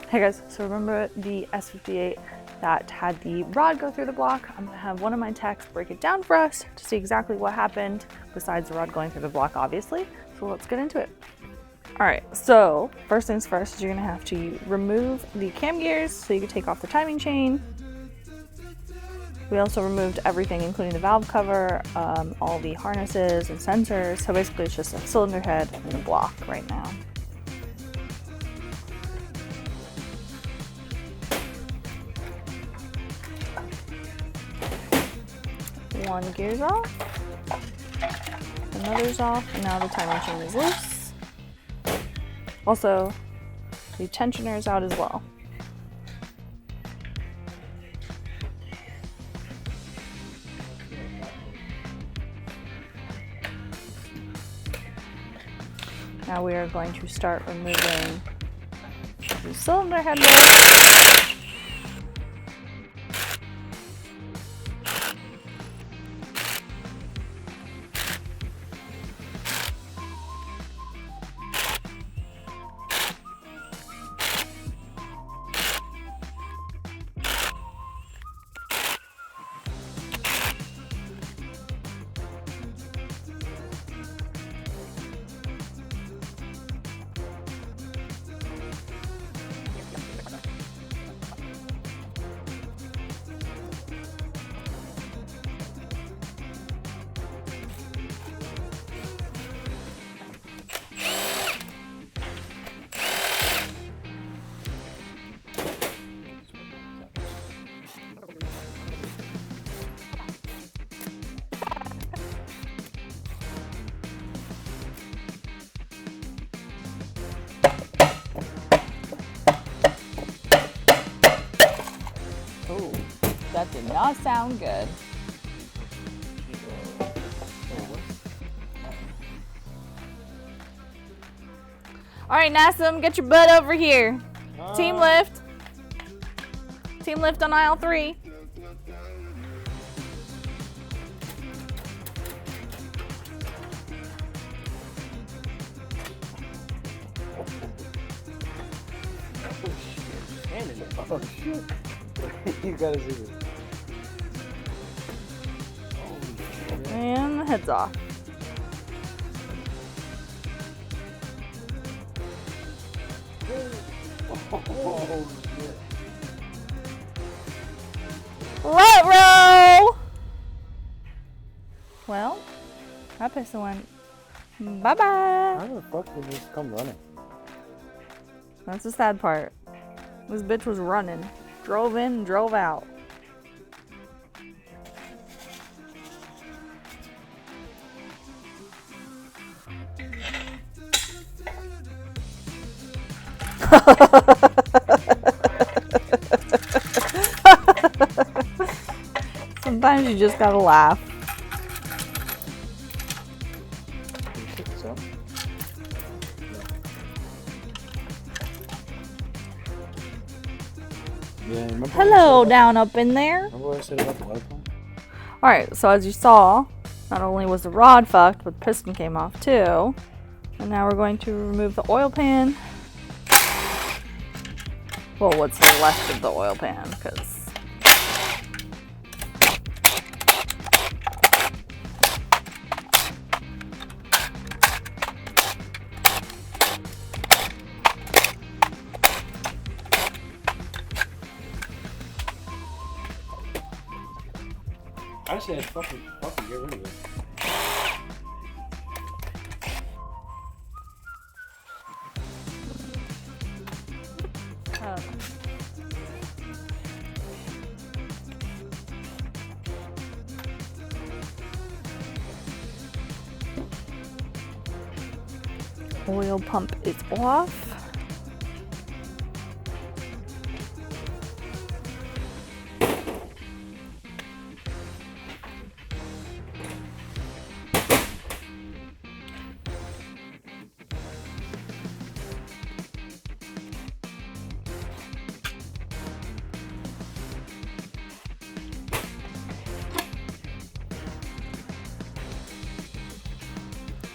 Hey guys, so remember the S58 that had the rod go through the block? I'm gonna have one of my techs break it down for us to see exactly what happened, besides the rod going through the block, obviously. So let's get into it. All right, so first things first is you're gonna have to remove the cam gears so you can take off the timing chain. We also removed everything, including the valve cover, all the harnesses and sensors. So basically it's just a cylinder head and a block right now. One gear's off, another's off, and now the timing chain is loose. Also, the tensioner is out as well. Now we are going to start removing the cylinder head lid. Oh, that did not sound good. All right, Nassim, get your butt over here. Team lift. Team lift on aisle 3. Oh shit. You gotta see this. And the head's off. Oh shit. Let roll! Well, that piston went bye-bye. How the fuck did this come running? That's the sad part. This bitch was running. Drove in and drove out. Sometimes you just gotta laugh. So? Yeah, remember Hello down up in there. Remember what I said about the water pump? Alright, so as you saw, not only was the rod fucked, but the piston came off too. And now we're going to remove the oil pan. Well, what's left of the oil pan, because I said fucking get rid of it. oil pump is off.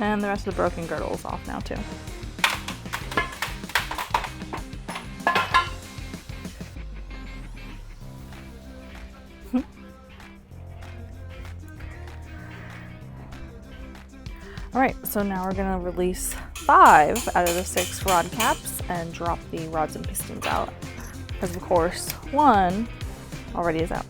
And the rest of the broken girdle is off now too. All right, so now we're gonna release 5 out of the 6 rod caps and drop the rods and pistons out. Because of course, 1 already is out.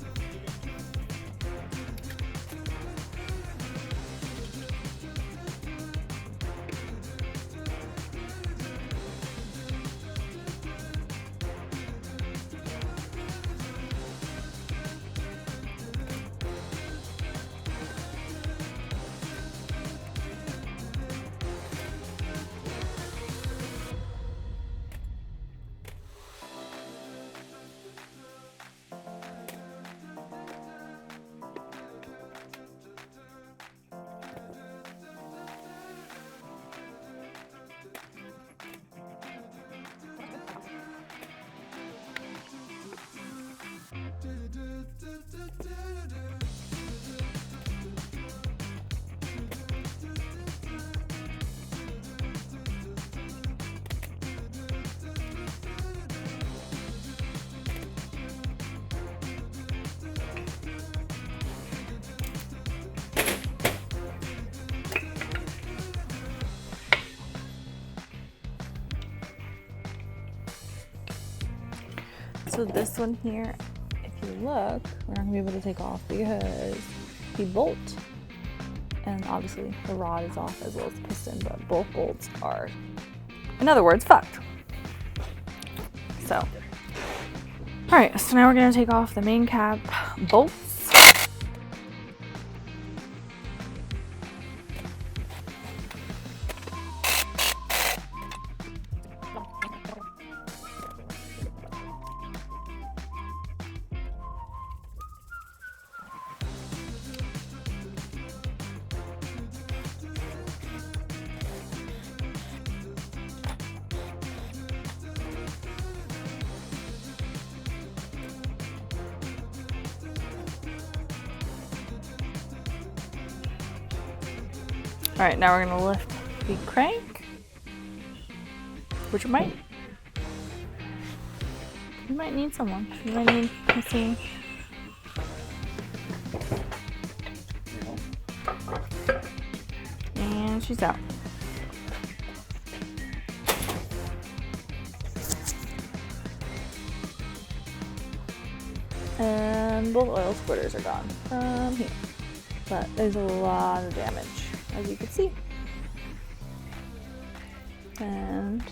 So this one here, if you look, we're not gonna be able to take off because the bolt, and obviously the rod is off as well as the piston, but both bolts are, in other words, fucked. So, all right, so now we're gonna take off the main cap bolts. All right, now we're gonna lift the crank, which you might need someone. You might need, let's see. And she's out. And both oil squirters are gone from here. But there's a lot of damage, as you can see. And